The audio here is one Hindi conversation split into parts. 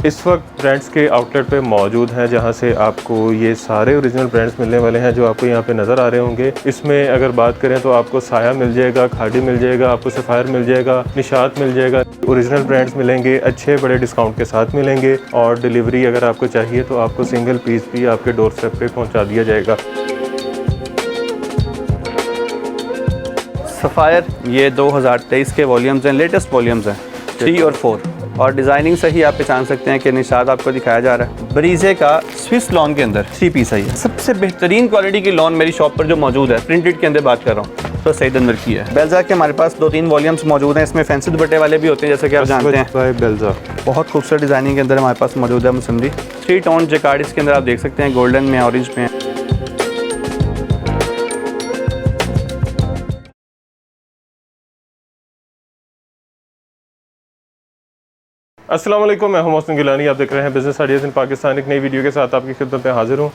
इस वक्त ब्रांड्स के आउटलेट पे मौजूद हैं, जहां से आपको ये सारे ओरिजिनल ब्रांड्स मिलने वाले हैं जो आपको यहां पे नज़र आ रहे होंगे। इसमें अगर बात करें तो आपको साया मिल जाएगा, खाड़ी मिल जाएगा, आपको सफ़ायर मिल जाएगा, निशात मिल जाएगा। ओरिजिनल ब्रांड्स मिलेंगे, अच्छे बड़े डिस्काउंट के साथ मिलेंगे और डिलीवरी अगर आपको चाहिए तो आपको सिंगल पीस भी आपके डोर स्टेप पे पहुँचा दिया जाएगा। सफ़ायर ये 2023 के वॉल्यूम्स हैं, लेटेस्ट वॉल्यूम्स हैं 3 और 4, और डिज़ाइनिंग से ही आप पहचान सकते हैं कि निशात आपको दिखाया जा रहा है। ब्रीजे का स्विस लॉन के अंदर 3 पीस है। सबसे बेहतरीन क्वालिटी की लॉन मेरी शॉप पर जो मौजूद है, प्रिंटेड के अंदर बात कर रहा हूँ, तो सईद अनवर की है। बेल्जा के हमारे पास 2-3 वॉल्यूम्स मौजूद हैं। इसमें फैंसी दुपट्टे वाले भी होते हैं, जैसे कि आप जानते हैं। बेल्जा बहुत खूबसूरत डिज़ाइनिंग के अंदर हमारे पास मौजूद है मसंदी 3 टोन जैकार्ड। इसके अंदर आप देख सकते हैं गोल्डन में, ऑरेंज में। अस्सलाम वालेकुम, मैं हूं मोहसिन गिलानी। आप देख रहे हैं बिज़नेस आइडियाज़ इन पाकिस्तान। एक नई वीडियो के साथ आपकी खिदमत में हाजिर हूं।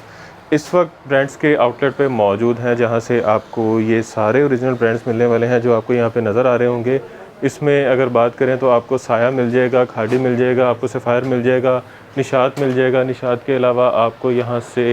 इस वक्त ब्रांड्स के आउटलेट पे मौजूद हैं, जहां से आपको ये सारे ओरिजिनल ब्रांड्स मिलने वाले हैं जो आपको यहां पे नज़र आ रहे होंगे। इसमें अगर बात करें तो आपको साया मिल जाएगा, खाड़ी मिल जाएगा, आपको सफ़ायर मिल जाएगा, निशात मिल जाएगा। निशात के अलावा आपको यहाँ से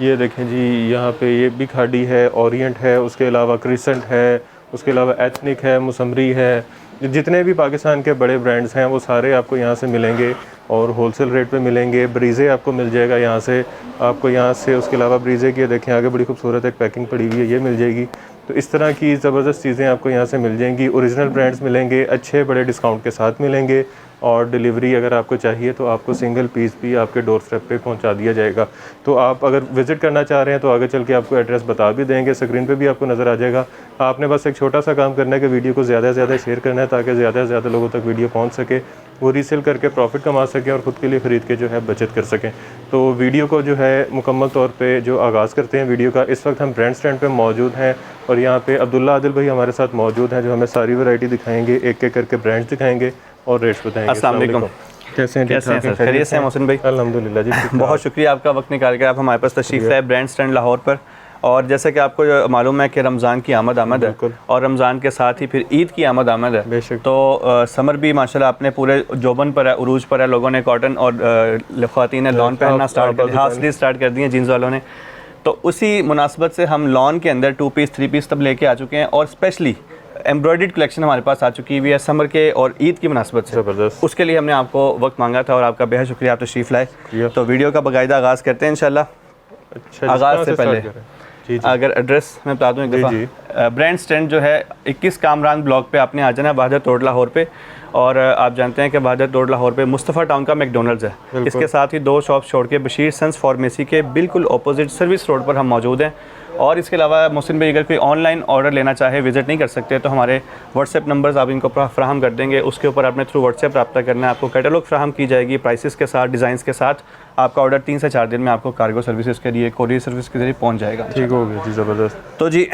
ये देखें जी, यहाँ पे ये भी खाड़ी है, ओरिएंट है, उसके अलावा क्रिसेंट है, उसके अलावा एथनिक है, मुसमरी है। जितने भी पाकिस्तान के बड़े ब्रांड्स हैं वो सारे आपको यहाँ से मिलेंगे और होलसेल रेट पे मिलेंगे। ब्रीजे आपको मिल जाएगा यहाँ से, आपको यहाँ से। उसके अलावा ब्रीजे की देखें आगे बड़ी खूबसूरत एक पैकिंग पड़ी हुई है, ये मिल जाएगी। तो इस तरह की ज़बरदस्त चीज़ें आपको यहाँ से मिल जाएंगी। ओरिजिनल ब्रांड्स मिलेंगे, अच्छे बड़े डिस्काउंट के साथ मिलेंगे और डिलीवरी अगर आपको चाहिए तो आपको सिंगल पीस भी आपके डोर स्टेप पे पहुंचा दिया जाएगा। तो आप अगर विज़िट करना चाह रहे हैं तो आगे चल के आपको एड्रेस बता भी देंगे, स्क्रीन पे भी आपको नज़र आ जाएगा। आपने बस एक छोटा सा काम करना है कि वीडियो को ज़्यादा से ज़्यादा शेयर करना है, ताकि ज़्यादा से ज़्यादा लोगों तक वीडियो पहुँच सके, वो रीसेल करके प्रॉफिट कमा सकें और ख़ुद के लिए ख़रीद के जो है बचत कर सकें। तो वीडियो को जो है मुकम्मल तौर पे जो आगाज़ करते हैं वीडियो का। इस वक्त हम ब्रांड स्टैंड पे मौजूद हैं और यहाँ पे अब्दुल्ला आदिल भाई हमारे साथ मौजूद हैं, जो हमें सारी वैरायटी दिखाएंगे, एक एक करके ब्रांड्स दिखाएंगे और रेट्स बताएंगे। अस्सलाम वालेकुम, कैसे हैं सर? खैरियत से हैं मोहसिन भाई? अल्हम्दुलिल्लाह जी। बहुत शुक्रिया आपका वक्त निकाल के आप हमारे पास तशरीफ़ लाए ब्रांड स्टैंड लाहौर पर। और जैसे कि आपको मालूम है कि रमज़ान की आमद है और रमज़ान के साथ ही फिर ईद की आमद है। बेशक। तो समर भी माशाल्लाह अपने पूरे जोबन पर है, उरूज पर है। लोगों ने कॉटन और ख़वातीन ने लॉन पहनना स्टार्ट कर दिया, हाफ स्लीव स्टार्ट कर दिए जीन्स वालों ने। तो उसी मुनासबत से हम लॉन के अंदर 2 पीस 3 पीस तब लेके आ चुके हैं और स्पेशली एम्ब्रॉयडर्ड कलेक्शन हमारे पास आ चुकी हुई है समर के और ईद की मुनासबत से। ज़बरदस्त। उसके लिए हमने आपको वक्त मांगा था और आपका बेहद शुक्रिया, आप तशरीफ़ लाए। तो वीडियो का बाकायदा आगाज़ करते हैं इंशाल्लाह। अच्छा, आगाज़ से पहले जी। अगर एड्रेस मैं बता दूँ एक दफ़ा, ब्रांड स्टैंड जो है 21 कामरान ब्लॉक पे आपने आ जाना, बहादुर रोड लाहौर पे। और आप जानते हैं कि बहादुर रोड लाहौर पे मुस्तफ़ा टाउन का मैकडोनल्ड्स है। इसके साथ ही 2 शॉप छोड़ के बशीर सन्स फार्मेसी के बिल्कुल अपोजिट सर्विस रोड पर हम मौजूद हैं। और इसके अलावा मोहसिन भाई अगर कोई ऑनलाइन ऑर्डर लेना चाहे, विज़िट नहीं कर सकते, तो हमारे व्हाट्सएप नंबर्स आप इनको फ्राहम कर देंगे। उसके ऊपर आपने थ्रू व्हाट्सएप रब्ता करना है, आपको कैटलॉग फ्राहम की जाएगी प्राइसेस के साथ, डिज़ाइंस के साथ। आपका ऑर्डर 3 से 4 दिन में आपको कार्गो सर्विसेज के लिए, कोरियर सर्विस के जरिए पहुँच जाएगा। ठीक हो गया जी, ज़बरदस्त। तो जी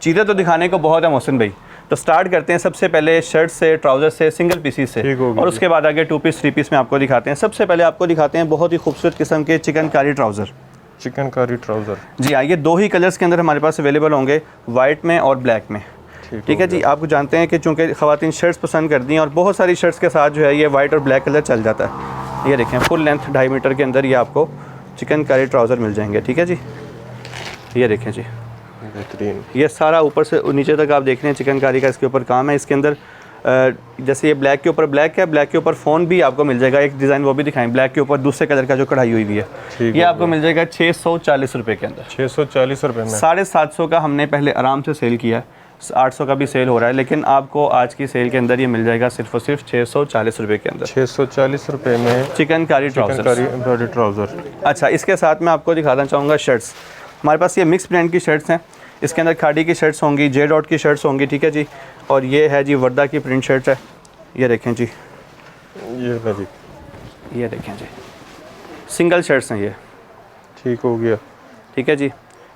चीज़ें तो दिखाने को बहुत है मोहसिन भाई, तो स्टार्ट करते हैं सबसे पहले शर्ट से, ट्राउज़र से, सिंगल पीसीस से, और उसके बाद आगे 2 पीस 3 पीस में आपको दिखाते हैं। सबसे पहले आपको दिखाते हैं बहुत ही खूबसूरत किस्म के चिकनकारी ट्राउज़र। चिकनकारी ट्राउज़र जी हाँ, ये 2 ही कलर्स के अंदर हमारे पास अवेलेबल होंगे, वाइट में और ब्लैक में। ठीक है जी। आप जानते हैं कि चूँकि ख़वातीन शर्ट्स पसंद करती हैं और बहुत सारी शर्ट्स के साथ जो है ये वाइट और ब्लैक कलर चल जाता है। ये देखें फुल लेंथ 2.5 मीटर के अंदर ये आपको चिकनकारी ट्राउज़र मिल जाएंगे। ठीक है जी, ये देखें जी, बेहतरीन। ये सारा ऊपर से नीचे तक आप देख रहे हैं चिकनकारी का इसके ऊपर काम है। इसके अंदर जैसे ये ब्लैक के ऊपर ब्लैक है, ब्लैक के ऊपर फ़ोन भी आपको मिल जाएगा। एक डिज़ाइन वो भी दिखाएं, ब्लैक के ऊपर दूसरे कलर का जो कढ़ाई हुई है, ये आपको मिल जाएगा 640 रुपये के अंदर। 640 रुपये में। 750 का हमने पहले आराम से सेल किया, 800 का भी सेल हो रहा है, लेकिन आपको आज की सेल के अंदर ये मिल जाएगा सिर्फ और सिर्फ 640 रुपये के अंदर। 640 रुपये में चिकनकारी ट्राउज़र। अच्छा, इसके साथ मैं आपको दिखाना चाहूँगा शर्ट्स। हमारे पास ये मिक्स ब्रांड की शर्ट्स हैं। इसके अंदर खाड़ी की शर्ट्स होंगी, जे डॉट की शर्ट्स होंगी। ठीक है जी। और ये है जी वर्दा की प्रिंट शर्ट है, ये देखें जी, ये देखें जी, सिंगल शर्ट्स हैं ये। ठीक हो गया। ठीक है जी।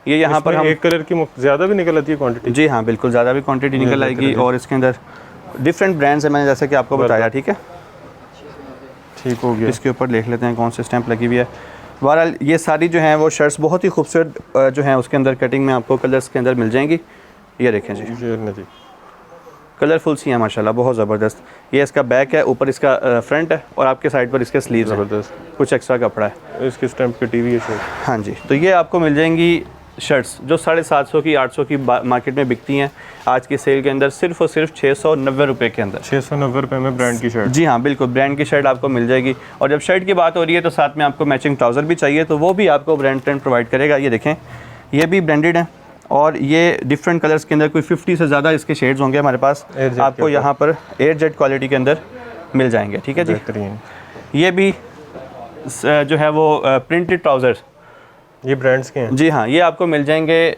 ये यहाँ पर हम एक कलर की ज़्यादा भी निकल आती है क्वांटिटी? जी हाँ, बिल्कुल ज़्यादा भी क्वांटिटी निकल आएगी। और इसके अंदर डिफरेंट ब्रांड्स हैं, मैंने जैसे कि आपको बताया। ठीक है, ठीक हो गया। इसके ऊपर देख लेते हैं कौन सी स्टैंप लगी हुई है। बहरहाल ये सारी जो हैं वो शर्ट्स बहुत ही खूबसूरत जो हैं उसके अंदर कटिंग में आपको कलर्स के अंदर मिल जाएंगी। ये देखें जी, कलरफुल सी है माशाल्लाह, बहुत ज़बरदस्त। ये इसका बैक है, ऊपर इसका फ्रंट है और आपके साइड पर इसके स्लीव्स हैं। ज़बरदस्त। कुछ एक्स्ट्रा कपड़ा है। इसकी स्टैम्प कटी हुई है शर्ट। हाँ जी, तो ये आपको मिल जाएंगी शर्ट्स जो 750 की 800 की मार्केट में बिकती हैं, आज की सेल के अंदर सिर्फ और सिर्फ 690 रुपये के अंदर। 690 रुपये में ब्रांड की शर्ट। जी हाँ बिल्कुल, ब्रांड की शर्ट आपको मिल जाएगी। और जब शर्ट की बात हो रही है तो साथ में आपको मैचिंग ट्राउज़र भी चाहिए, तो वो भी आपको ब्रांड ट्रेंड प्रोवाइड करेगा। ये देखें, ये भी ब्रांडेड है और ये डिफरेंट कलर्स के अंदर कोई 50 से ज़्यादा इसके शेड्स होंगे हमारे पास। आपको यहाँ पर एयर जेट क्वालिटी के अंदर मिल जाएंगे। ठीक है जी। बेहतरीन। ये भी जो है वो प्रिंटेड ट्राउज़र, ये ब्रांड्स के हैं। जी हाँ, ये आपको मिल जाएंगे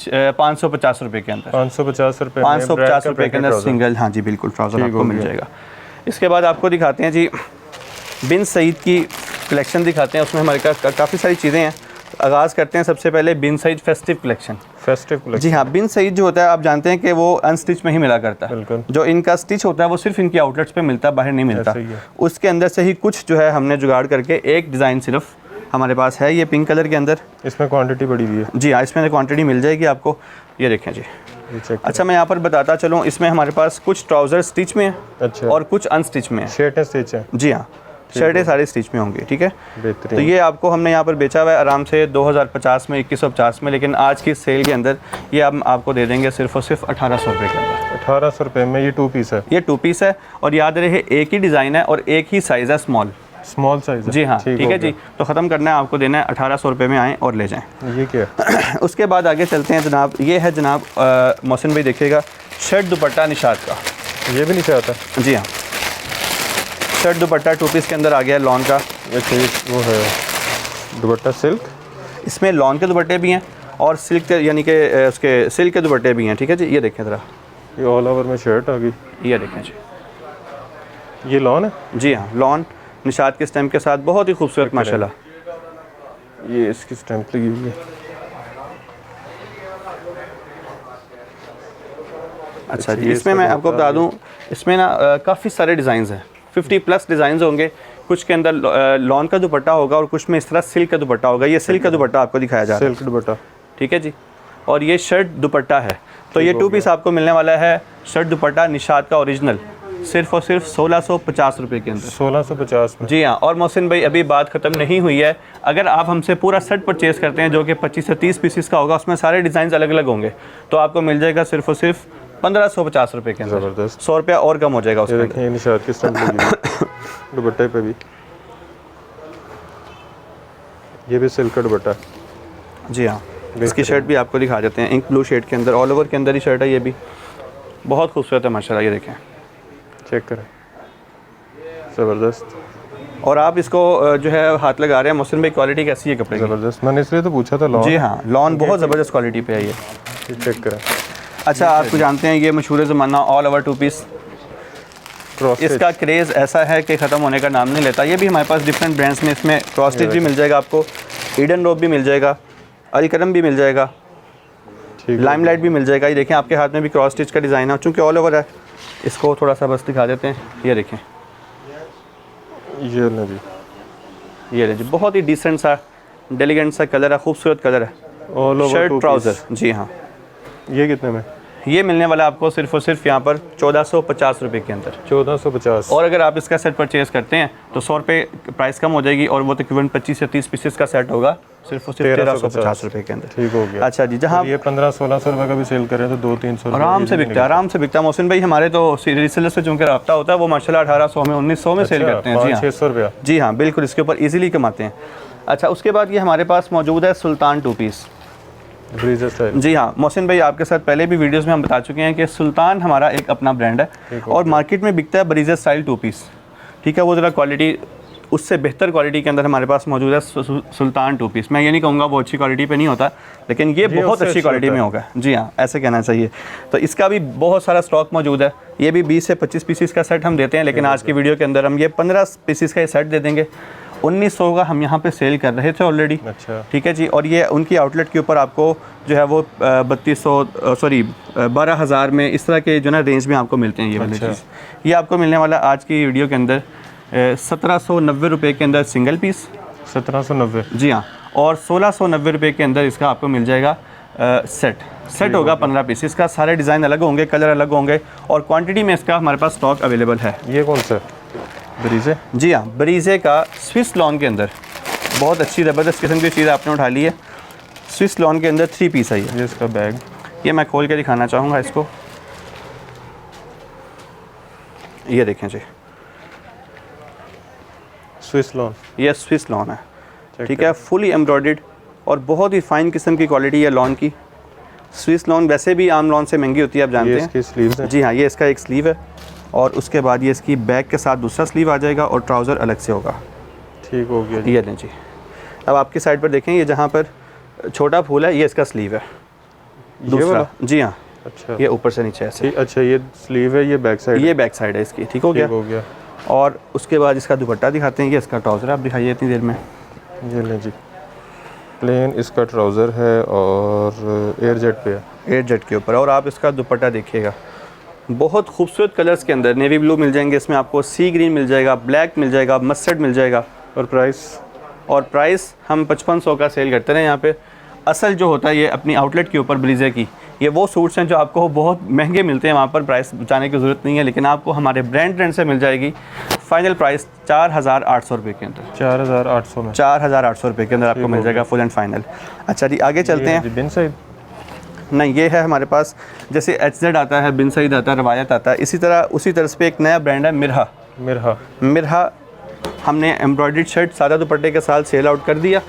550 रुपये के अंदर। 550 रुपये, 550 रुपये के अंदर सिंगल, हाँ जी बिल्कुल, ट्राउज़र आपको मिल जाएगा। इसके बाद आपको दिखाते हैं जी बिन सईद की कलेक्शन दिखाते हैं। उसमें हमारे काफ़ी सारी चीज़ें हैं। आगाज़ करते हैं सबसे पहले Bin Saeed festive collection. Festive collection. जी हाँ, बिन सईद जो होता है आप जानते हैं कि वो अनस्टिच में ही मिला करता है। बिल्कुल। जो इनका स्टिच होता है वो सिर्फ इनकी आउटलेट्स पे मिलता है, बाहर नहीं मिलता। ऐसा ही है। उसके अंदर से ही कुछ जो है हमने जुगाड़ करके एक डिज़ाइन सिर्फ हमारे पास है, ये पिंक कलर के अंदर। इसमें क्वांटिटी बड़ी हुई है। जी हाँ, इसमें क्वांटिटी मिल जाएगी आपको। ये देखें जी। ये चेक। अच्छा, मैं यहाँ पर बताता चलूँ, इसमें हमारे पास कुछ ट्राउज़र स्टिच में है अच्छा। और कुछ अनस्टिच में है। शर्टें स्टिच हैं। जी हाँ, शर्टें सारी स्टिच में होंगी। ठीक है, बेहतरीन। तो ये आपको हमने यहाँ पर बेचा हुआ है आराम से 2050 में, 2150 में, लेकिन आज की सेल के अंदर ये हम आपको दे देंगे सिर्फ और सिर्फ 1800 रुपये के अंदर। 1800 रुपये में ये 2 पीस है। ये 2 पीस है और याद रहे एक ही डिज़ाइन है और एक ही साइज़ है, स्मॉल साइज। जी हाँ, ठीक है जी। तो ख़त्म करना है, आपको देना है 1800 रुपये में, आएँ और ले जाएँ। ये क्या है? उसके बाद आगे चलते हैं जनाब। ये है जनाब मोहसिन भाई देखिएगा, शर्ट दुपट्टा निशात का। ये भी नीचे आता है। जी हाँ, शर्ट दुपट्टा 2 पीस के अंदर आ गया लॉन का। अच्छा, ये वो है दुपट्टा सिल्क। इसमें लॉन के दुपट्टे भी हैं और सिल्क यानी कि उसके सिल्क के दुपट्टे भी हैं। ठीक है जी, ये देखें ज़रा, ये ऑल ओवर में शर्ट आ गई। ये देखें जी। ये लॉन है। जी हाँ, लॉन निशात के स्टैम्प के साथ, बहुत ही खूबसूरत माशाल्लाह। ये इसकी स्टैम्प लगी हुई है। अच्छा जी, इसमें मैं आपको बता दूं, इसमें ना काफ़ी सारे डिज़ाइंस हैं, 50+ डिज़ाइंस होंगे। कुछ के अंदर लॉन का दुपट्टा होगा और कुछ में इस तरह सिल्क का दुपट्टा होगा। ये सिल्क का दुपट्टा आपको दिखाया जा रहा है, सिल्क दुपट्टा। ठीक है जी। और ये शर्ट दुपट्टा है। तो ये 2 पीस आपको मिलने वाला है, शर्ट दुपट्टा निशात का ओरिजिनल, सिर्फ और सिर्फ 1650 रुपये के अंदर। 1650 में। जी हाँ। और मोहसिन भाई अभी बात ख़त्म नहीं हुई है, अगर आप हमसे पूरा सेट परचेज़ करते हैं जो कि 25 से 30 पीसेस का होगा, उसमें सारे डिज़ाइन अलग अलग होंगे, तो आपको मिल जाएगा सिर्फ और सिर्फ 1550 रुपये के अंदर। ज़बरदस्त। 100 रुपया और कम हो जाएगा ये उसमें। देखिए निशात की स्टैम्प लगी हुई है दुपट्टे पे भी। ये भी सिल्क का दुपट्टा है। जी हाँ, इसकी शर्ट भी आपको दिखा देते हैं, इंक ब्लू शेड के अंदर, ऑल ओवर के अंदर ही शर्ट है। ये भी बहुत खूबसूरत है माशाल्लाह, ये देखें, चेक करें, ज़बरदस्त। और आप इसको जो है हाथ लगा रहे हैं मोहसिन भाई, क्वालिटी कैसी है कपड़े की? ज़बरदस्त। मैंने इसलिए तो पूछा था लॉन। जी हाँ, लॉन बहुत ज़बरदस्त क्वालिटी पे है ये। चेक करें। अच्छा, आपको जानते हैं ये मशहूर ज़माना ऑल ओवर 2 पीस, क्रॉस इसका क्रेज़ ऐसा है कि ख़त्म होने का नाम नहीं लेता। ये भी हमारे पास डिफरेंट ब्रांड्स में, इसमें क्रॉस स्टिच भी मिल जाएगा आपको, ईडन रोब भी मिल जाएगा, अलकरम भी मिल जाएगा, लाइमलाइट भी मिल जाएगा। ये देखें, आपके हाथ में भी क्रॉस स्टिच का डिज़ाइन है, चूँकि ऑल ओवर है। इसको थोड़ा सा बस दिखा देते हैं, ये देखें, ये ले जी, ये ले जी, बहुत ही डिसेंट सा डेलीगेंट सा कलर है, खूबसूरत कलर है, ऑल ओवर शर्ट ट्राउज़र। जी हाँ, ये कितने में? ये मिलने वाला आपको सिर्फ और सिर्फ यहाँ पर 1450 रुपये के अंदर। 1450। और अगर आप इसका सेट परचेज़ करते हैं तो 100 रुपये प्राइस कम हो जाएगी, और वो तकरीबन 25 से 30 पीसेस का सेट होगा, सिर्फ और सिर्फ 1350 रुपये के अंदर। ठीक हो गया। अच्छा जी, जहाँ ये 1500-1600 रुपये का भी सेल करें तो 200-300 आराम से बिकता है, आराम से बिकता है। मोहसिन भाई हमारे तो रीसेलर से चूँकि रब्ता होता है, वो माशाल्लाह 1800 में, 1900 में सेल करते हैं। जी हाँ, 600 रुपया। जी हाँ बिल्कुल, इसके ऊपर ईजिली कमाते हैं। अच्छा, उसके बाद ये हमारे पास मौजूद है सुल्तान 2 पीस, ब्रीजर स्टाइल। जी हाँ। मोहसिन भाई आपके साथ पहले भी वीडियोस में हम बता चुके हैं कि सुल्तान हमारा एक अपना ब्रांड है और मार्केट में बिकता है ब्रीजर स्टाइल 2 पीस, ठीक है। वो ज़रा क्वालिटी, उससे बेहतर क्वालिटी के अंदर हमारे पास मौजूद है सुल्तान 2 पीस। मैं ये नहीं कहूँगा वो अच्छी क्वालिटी पे नहीं होता, लेकिन ये बहुत अच्छी क्वालिटी में होगा। जी हाँ, ऐसे कहना चाहिए। तो इसका भी बहुत सारा स्टॉक मौजूद है। ये भी 20 से 25 पीसीस का सेट हम देते हैं, लेकिन आज की वीडियो के अंदर हम ये 15 पीसीस का ये सेट दे देंगे। 1900 का हम यहाँ पे सेल कर रहे थे ऑलरेडी, अच्छा, ठीक है जी। और ये उनकी आउटलेट के ऊपर आपको जो है वो 12,000 में इस तरह के जो ना रेंज में आपको मिलते हैं ये वाली चीज़। ये आपको मिलने वाला आज की वीडियो के अंदर 1790 रुपये के अंदर सिंगल पीस, 1790। जी हाँ। और 1690 रुपये के अंदर इसका आपको मिल जाएगा सेट होगा 15 पीसेस का। सारे डिज़ाइन अलग होंगे, कलर अलग होंगे और क्वांटिटी में इसका हमारे पास स्टॉक अवेलेबल है। ये कौन सा ब्रीजे? जी हाँ, ब्रीजे का स्विस लॉन के अंदर बहुत अच्छी ज़बरदस्त किस्म की चीज़ आपने उठा ली है। स्विस लॉन के अंदर 3 पीस है ये इसका बैग। ये मैं खोल के दिखाना चाहूँगा इसको। ये देखें जी, स्विस लॉन, ये स्विस लॉन है, ठीक है, फुली एम्ब्रॉयडर्ड और बहुत ही फाइन किस्म की क्वालिटी है लॉन की। स्विस लॉन वैसे भी आम लॉन से महंगी होती है, आप जानते हैं। इसकी स्लीव्स हैं? जी हाँ, ये इसका एक स्लीव है और उसके बाद ये इसकी बैक के साथ दूसरा स्लीव आ जाएगा और ट्राउज़र अलग से होगा। ठीक हो गया जी। ये लें जी। अब आपकी साइड पर देखें, ये जहाँ पर छोटा फूल है ये इसका स्लीव है दूसरा। जी हाँ, अच्छा, ये ऊपर से नीचे ऐसे। अच्छा, ये स्लीव है, ये बैक साइड, ये बैक साइड है इसकी। ठीक हो गया। और उसके बाद इसका दुपट्टा दिखाते हैं। ये इसका ट्राउज़र आप दिखाइए इतनी देर में। ये लें जी, प्लेन इसका ट्राउज़र है और एयर जेट पे है, एयर जेट के ऊपर। और आप इसका दुपट्टा देखिएगा, बहुत खूबसूरत कलर्स के अंदर नेवी ब्लू मिल जाएंगे इसमें आपको, सी ग्रीन मिल जाएगा, ब्लैक मिल जाएगा, मस्टर्ड मिल जाएगा। और प्राइस? और प्राइस हम 5500 का सेल करते हैं यहाँ पे। असल जो होता है ये अपनी आउटलेट के ऊपर ब्रीजे की, ये वो सूट्स हैं जो आपको बहुत महंगे मिलते हैं, वहाँ पर प्राइस जाने की ज़रूरत नहीं है, लेकिन आपको हमारे ब्रांड ट्रेंड से मिल जाएगी फाइनल प्राइस 4800 रुपये के अंदर। 4800 में? 4800 रुपये के अंदर आपको मिल जाएगा फुल एंड फाइनल। अच्छा जी, आगे चलते हैं। बिन सईद? नहीं, ये है हमारे पास जैसे HZ आता है, बिन सईद आता है, रवायत आता है, इसी तरह उसी तरह पे एक नया ब्रांड है मिरहा। मिरहा हमने एम्ब्रॉयडर्ड शर्ट सादा दुपट्टे के साथ सेल आउट कर दिया।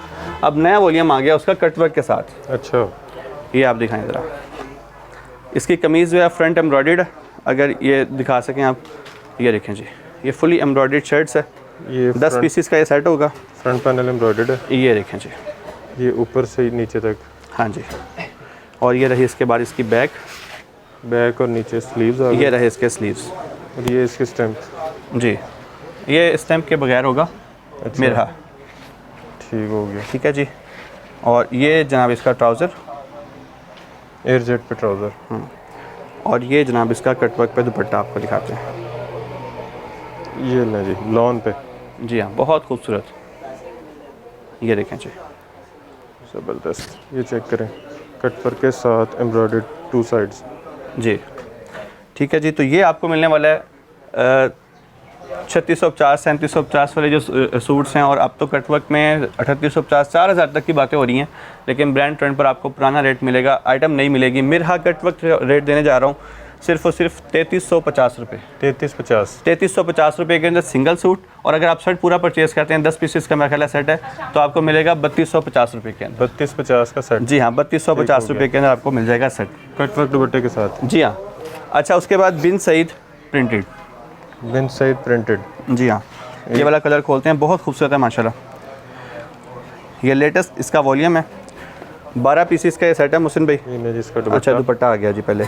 अब नया वॉल्यूम आ गया उसका कटवर्क के साथ। अच्छा, ये आप दिखाएं ज़रा। इसकी कमीज़ जो है फ्रंट एम्ब्रॉयडर्ड है, अगर ये दिखा सकें आप। ये देखें जी, ये फुली एम्ब्रॉयडर्ड शर्ट्स है। ये 10 पीसीस का ये सेट होगा। फ्रंट पैनल एम्ब्रॉयडर्ड है। ये देखें जी, ये ऊपर से नीचे तक। हाँ जी। और ये रही इसके बाद इसकी बैक और नीचे स्लीव्स आ गए। ये रहे इसके स्लीव्स। और ये इसकी स्टैम्प? जी, ये स्टैम्प के बगैर होगा। अच्छा, मिरहा। ठीक हो गया। ठीक है जी। और ये जनाब इसका ट्राउज़र, एयर जेट पे ट्राउज़र। और ये जनाब इसका कटवर्क पे दुपट्टा आपको दिखाते हैं। ये लें जी, लॉन पे। जी हाँ, बहुत खूबसूरत। ये देखें जी, ज़बरदस्त। ये चेक करें, कटवर्क के साथ एम्ब्रॉयडर्ड 2 साइड्स। जी ठीक है जी। तो ये आपको मिलने वाला है 3650 3750 वाले जो सूट्स हैं, और अब तो कटवर्क में 3850 4000 तक की बातें हो रही हैं, लेकिन ब्रांड ट्रेंड पर आपको पुराना रेट मिलेगा, आइटम नहीं मिलेगी। मिरहा कटवर्क रेट देने जा रहा हूँ सिर्फ और सिर्फ 3350 रुपये। 3350 रुपये के अंदर सिंगल सूट, और अगर आप शर्ट पूरा परचेज़ करते हैं 10 पीसेस का मेरा ख्याल सेट है, तो आपको मिलेगा 3250 रुपये के अंदर। 3250 का सेट? जी हाँ, 3250 रुपये के अंदर आपको मिल जाएगा सेट, कटवर्क दुपट्टे के साथ। जी हाँ। अच्छा, उसके बाद बिन सईद प्रिंटेड। बिन सईद प्रिंटेड? जी हाँ। ये वाला कलर खोलते हैं, बहुत खूबसूरत है माशाल्लाह। ये लेटेस्ट इसका वॉल्यूम है, 12 पीसेस का ये सेट है मुहसिन भाई। जिसका अच्छा, दुपट्टा आ गया जी, पहले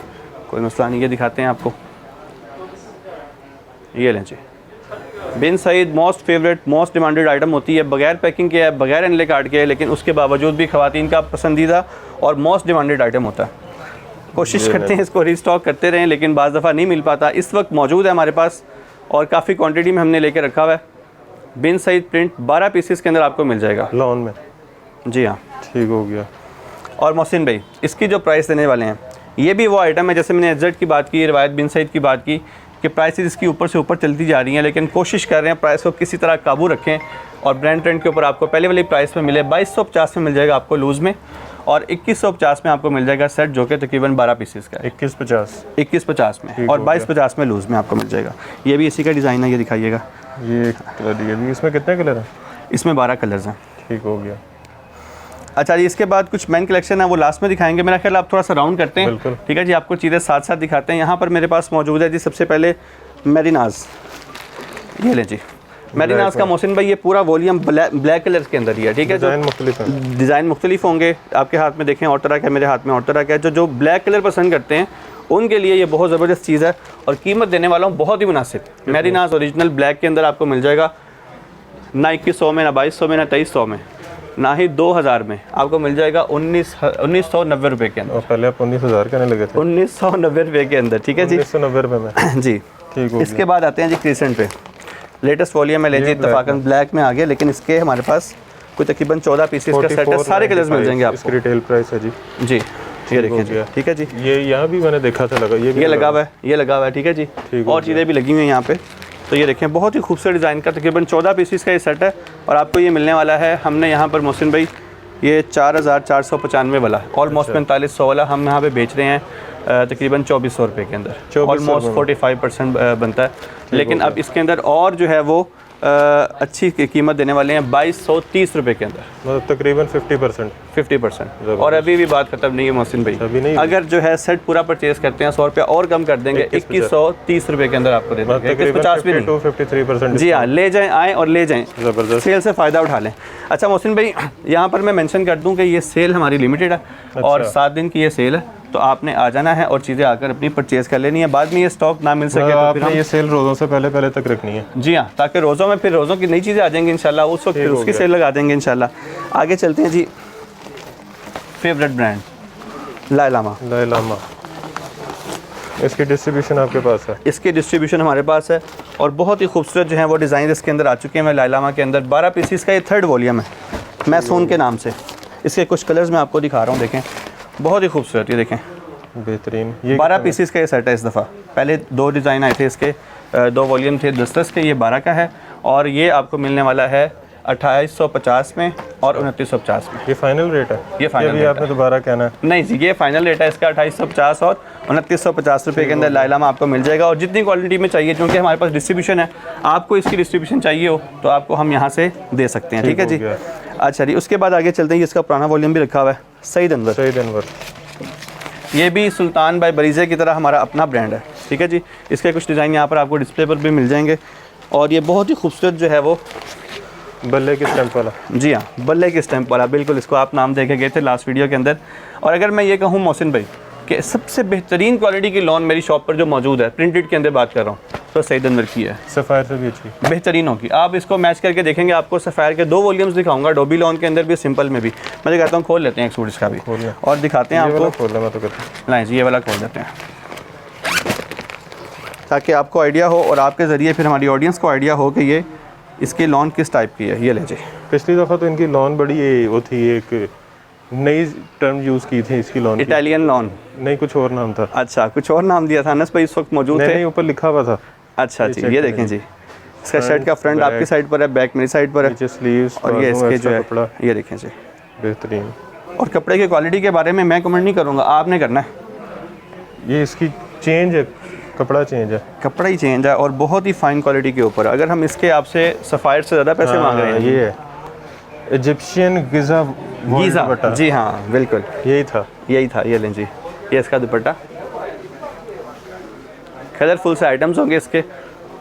कोई मसला नहीं। ये दिखाते हैं आपको, ये लें जी। Bin Saeed most favourite, most demanded item होती है, बगैर पैकिंग के है, बगैर एनले कार्ड के है, लेकिन उसके बावजूद भी ख़वातीन का पसंदीदा और मोस्ट डिमांडेड आइटम होता है। कोशिश करते हैं इसको रीस्टॉक करते रहें, लेकिन बाज़ दफ़ा नहीं मिल पाता। इस वक्त मौजूद है हमारे पास और काफ़ी क्वांटिटी में हमने लेके रखा हुआ है। बिन सईद प्रिंट 12 पीसेस के अंदर आपको मिल जाएगा लॉन में। जी हाँ, ठीक हो गया। और मोहसिन भाई, इसकी जो प्राइस देने वाले हैं, ये भी वो आइटम है, जैसे मैंने एजेड की बात की, रिवायत बिन सईद की बात की, कि प्राइसेस इसकी ऊपर से ऊपर चलती जा रही हैं, लेकिन कोशिश कर रहे हैं प्राइस को किसी तरह काबू रखें और ब्रांड ट्रेंड के ऊपर आपको पहले वाली प्राइस में मिले। 2250 में मिल जाएगा आपको लूज़ में, और 2150 में आपको मिल जाएगा सेट, जो कि तकरीबन 12 पीसेस का है। 2150 में, और 2250 में लूज़ में आपको मिल जाएगा। ये भी इसी का डिज़ाइन है, ये दिखाइएगा। ये भी, इसमें कितने कलर हैं? इसमें 12 कलर्स हैं। ठीक हो गया। अच्छा जी, इसके बाद कुछ मेन कलेक्शन है, वो लास्ट में दिखाएंगे। मेरा ख्याल आप थोड़ा सा राउंड करते हैं, ठीक है जी, आपको चीज़ें साथ साथ दिखाते हैं। यहाँ पर मेरे पास मौजूद है जी, सबसे पहले मेरिनाज। ये ले जी, मेरिनाज का मोहसिन भाई, ये पूरा वॉल्यूम ब्लैक कलर के अंदर ही है, ठीक है। डिज़ाइन मुख्तलिफ होंगे, आपके हाथ में देखें और तरह का, मेरे हाथ में और तरह का है। जो ब्लैक कलर पसंद करते हैं उनके लिए ये बहुत ज़बरदस्त चीज़ है, और कीमत देने वाला हूँ बहुत ही मुनासिब। मेरिनाज ओरिजिनल ब्लैक के अंदर आपको मिल जाएगा, ना 2100 में, ना 2200 में, ना 2300 में, ना ही 2000 में, आपको मिल जाएगा 1990 रुपये के अंदर। पहले आप 19,000 कहने लगे थे। 1990 रुपये के अंदर, ठीक है जी, 1990 रुपये में। जी ठीक हो। इसके बाद आते हैं जी क्रिसेंट पे। लेटेस्ट वॉल्यूम में ले जी, इत्तफाकन ब्लैक में आ गया, लेकिन इसके हमारे पास कोई तकरीबन 14 पीसेस का सेट है, सारे कलर्स मिल जाएंगे आपको। इसकी रिटेल प्राइस है जी। ये देखिए जी, ठीक है जी। ये यहाँ भी मैंने देखा था लगा, ये लगा हुआ है, ये लगा हुआ है, ठीक है जी। और चीज़ें भी लगी हुई हैं यहाँ पे। तो ये देखें बहुत ही खूबसूरत डिज़ाइन का तकरीबन 14 पीसीस का ये सेट है और आपको ये मिलने वाला है। हमने यहाँ पर मोहसिन भाई ये 4495 वाला, ऑलमोस्ट 4500 वाला हम यहाँ पे बेच रहे हैं तकरीबन 2400 रुपये के अंदर, ऑलमोस्ट 45% बनता है। लेकिन अब इसके अंदर और जो है वो अच्छी कीमत देने वाले हैं 2230 रुपये के अंदर, मतलब तकरीबन 50%। और अभी भी बात खत्म नहीं है मोहसिन भाई, अगर जो है सेट पूरा परचेज करते हैं 100 रुपया और कम कर देंगे, 2130 रुपये के अंदर आपको दे देंगे, 2150 भी नहीं, 53%। जी हाँ, ले जाएं, आएँ और ले जाएं, ज़बरदस्त सेल से फ़ायदा उठा लें। अच्छा मोहसिन भाई, यहाँ पर मैं मेंशन कर दूँ कि ये सेल हमारी लिमिटेड है और 7 दिन की ये सेल है, तो आपने आ जाना है और चीज़ें आकर अपनी परचेज़ कर लेनी है। बाद में ये स्टॉक ना मिल सके तो फिर हम ये सेल रोज़ों से पहले तक रखनी है। जी हाँ, ताकि रोज़ों में फिर रोज़ों की नई चीज़ें आ जाएंगी इंशाल्लाह, उस वक्त फिर उसकी सेल लगा देंगे इंशाल्लाह। आगे चलते हैं जी, फेवरेट ब्रांड लाइलामा। इसकी डिस्ट्रीब्यूशन आपके पास है? इसकी डिस्ट्रीब्यूशन हमारे पास है और बहुत ही खूबसूरत जो है वो डिज़ाइन इसके अंदर आ चुके हैं लाइलामा के अंदर। 12 पीसीस का ये 3rd वॉल्यूम है, मैसून के नाम से। इसके कुछ कलर्स मैं आपको दिखा रहा हूँ, देखें बहुत ही खूबसूरत, ये देखें बेहतरीन। 12 पीसीस का ये सेट है इस दफ़ा। पहले 2 डिज़ाइन आए थे इसके, 2 वॉल्यूम थे 10 के, ये 12 का है और ये आपको मिलने वाला है 2850 में और 2950 में। ये फाइनल रेट है? ये फाइनल रेट आपने दोबारा कहना है? नहीं जी, ये फाइनल रेट है इसका 2850 और 2950 रुपये के अंदर लाइलामा आपको मिल जाएगा। और जितनी क्वालिटी में चाहिए, क्योंकि हमारे पास डिस्ट्रीब्यूशन है, आपको इसकी डिस्ट्रीब्यूशन चाहिए हो तो आपको हम यहाँ से दे सकते हैं, ठीक है जी। अच्छा जी, उसके बाद आगे चलते हैं, इसका पुराना वॉल्यूम भी रखा हुआ है, सईद अनवर। ये भी सुल्तान बाय बरीज़े की तरह हमारा अपना ब्रांड है, ठीक है जी। इसके कुछ डिज़ाइन यहाँ पर आपको डिस्प्ले पर भी मिल जाएंगे और ये बहुत ही खूबसूरत जो है वो बल्ले की स्टैंप वाला। जी हाँ, बल्ले की स्टैंप वाला, बिल्कुल इसको आप नाम देखे गए थे लास्ट वीडियो के अंदर। और अगर मैं ये कहूँ मोहसिन भाई कि सबसे बेहतरीन क्वालिटी की लॉन मेरी शॉप पर जो मौजूद है, प्रिंटेड के अंदर बात कर रहा हूँ, तो सईद अनवर की है। सफ़ायर से भी अच्छी बेहतरीन होगी। आप इसको मैच करके देखेंगे, आपको सफ़ायर के 2 वॉल्यूम्स दिखाऊंगा, डोबी लॉन के अंदर भी, सिंपल में भी। मैं कहता हूँ खोल लेते हैं एक सूट इसका भी और दिखाते हैं आपको। लाएं जी, ये वाला खोल देते हैं ताकि आपको आइडिया हो और आपके ज़रिए फिर हमारी ऑडियंस को आइडिया हो कि ये इसकी लॉन किस टाइप की है। ये ले जी, पिछली दफ़ा तो इनकी लॉन बड़ी वो थी, एक नई टर्म यूज़ की थी इसकी लॉन, इटालियन लॉन, नहीं कुछ और नाम था। अच्छा, कुछ और नाम दिया था। अनस भाई इस वक्त मौजूद थे? नहीं, ऊपर लिखा हुआ था। अच्छा जी, ये देखें जी, इसका शर्ट का फ्रंट आपकी साइड पर है, बैक मेरी साइड पर है, स्लीव्स और ये इसके जो है कपड़ा, ये देखें जी, बेहतरीन। और कपड़े की क्वालिटी के बारे में मैं कमेंट नहीं करूँगा, आपने करना है। ये इसकी चेंज है, कपड़ा चेंज है, कपड़ा ही चेंज है और बहुत ही फाइन क्वालिटी के ऊपर। अगर हम इसके आपसे सफ़ायर से ज़्यादा पैसे मांग रहे हैं, ये है इजिप्शियन गीज़ा, जी हाँ बिल्कुल यही था। ये लें जी, ये इसका दुपट्टा। कलरफुल से आइटम्स होंगे इसके,